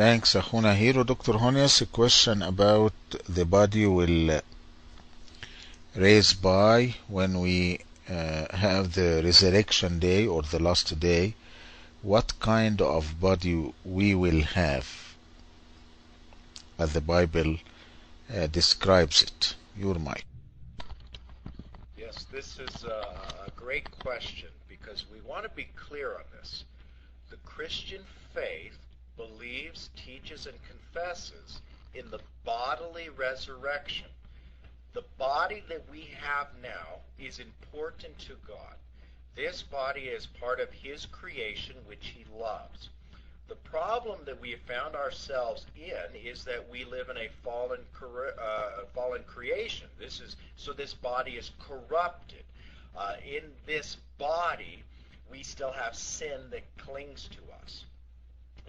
Thanks, Akhuna Hero. Dr. Honias, a question about the body will raise by when we have the resurrection day or the last day. What kind of body we will have, as the Bible describes it? Your mic. Yes, this is a great question because we want to be clear on this. The Christian faith believes, teaches, and confesses in the bodily resurrection. The body that we have now is important to God. This body is part of His creation, which He loves. The problem that we have found ourselves in is that we live in a fallen creation. This body is corrupted. In this body, we still have sin that clings to us.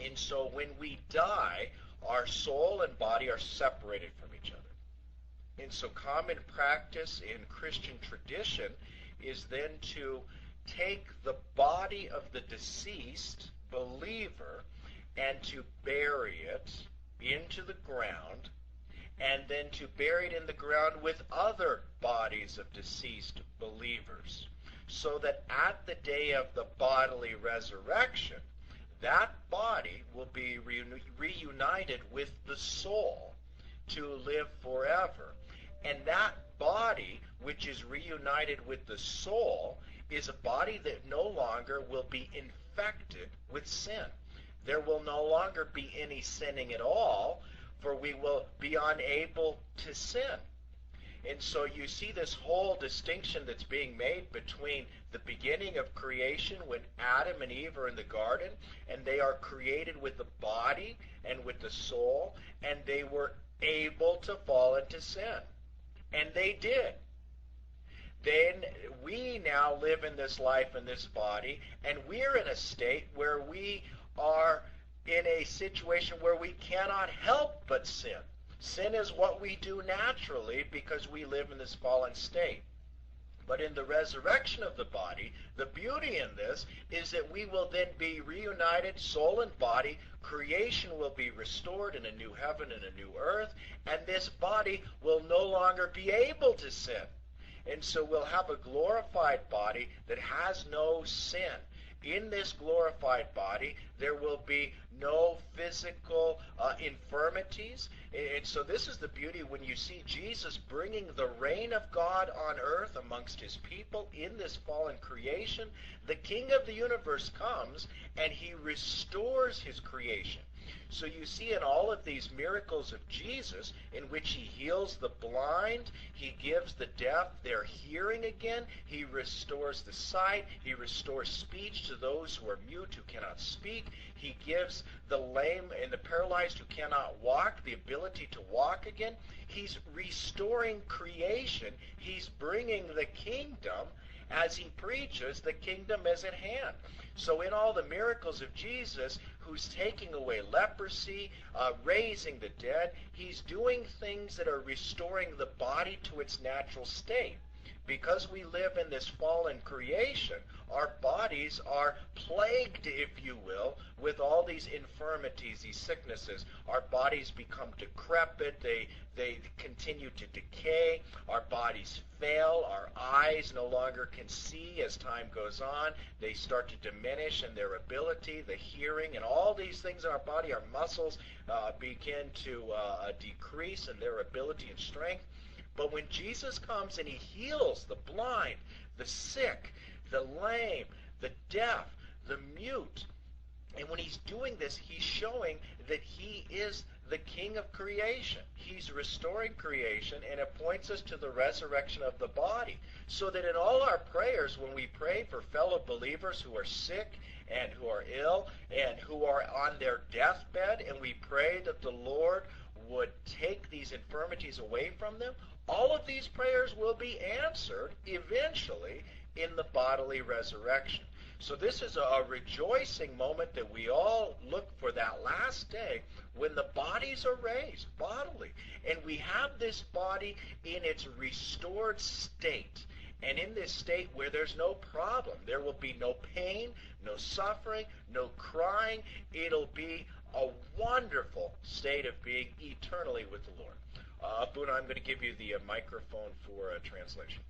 And so when we die, our soul and body are separated from each other. And so common practice in Christian tradition is then to take the body of the deceased believer and to bury it into the ground, and then to bury it in the ground with other bodies of deceased believers, so that at the day of the bodily resurrection, that body will be reunited with the soul to live forever. And that body, which is reunited with the soul, is a body that no longer will be infected with sin. There will no longer be any sinning at all, for we will be unable to sin. And so you see this whole distinction that's being made between the beginning of creation when Adam and Eve are in the garden, and they are created with the body and with the soul, and they were able to fall into sin. And they did. Then we now live in this life in this body, and we're in a state where we are in a situation where we cannot help but sin. Sin is what we do naturally because we live in this fallen state. But in the resurrection of the body, the beauty in this is that we will then be reunited, soul and body. Creation will be restored in a new heaven and a new earth, and this body will no longer be able to sin. And so we'll have a glorified body that has no sin. In this glorified body, there will be no physical infirmities. And so this is the beauty when you see Jesus bringing the reign of God on earth amongst His people in this fallen creation. The King of the universe comes and He restores His creation. So you see in all of these miracles of Jesus, in which He heals the blind, He gives the deaf their hearing again, He restores the sight, He restores speech to those who are mute who cannot speak, He gives the lame and the paralyzed who cannot walk the ability to walk again. He's restoring creation. He's bringing the kingdom. As He preaches, the kingdom is at hand. So in all the miracles of Jesus, who's taking away leprosy, raising the dead, He's doing things that are restoring the body to its natural state. Because we live in this fallen creation, our bodies are plagued, if you will, with all these infirmities, these sicknesses. Our bodies become decrepit, they continue to decay, our bodies fail, our eyes no longer can see as time goes on, they start to diminish in their ability, the hearing, and all these things in our body, our muscles begin to decrease in their ability and strength. But when Jesus comes and He heals the blind, the sick, the lame, the deaf, the mute, and when He's doing this, He's showing that He is the King of creation. He's restoring creation, and it points us to the resurrection of the body. So that in all our prayers, when we pray for fellow believers who are sick and who are ill and who are on their deathbed, and we pray that the Lord would take these infirmities away from them, all of these prayers will be answered eventually in the bodily resurrection. So this is a rejoicing moment that we all look for, that last day when the bodies are raised bodily. And we have this body in its restored state. And in this state where there's no problem, there will be no pain, no suffering, no crying. It'll be a wonderful state of being eternally with the Lord. Abuna, I'm going to give you the microphone for translation.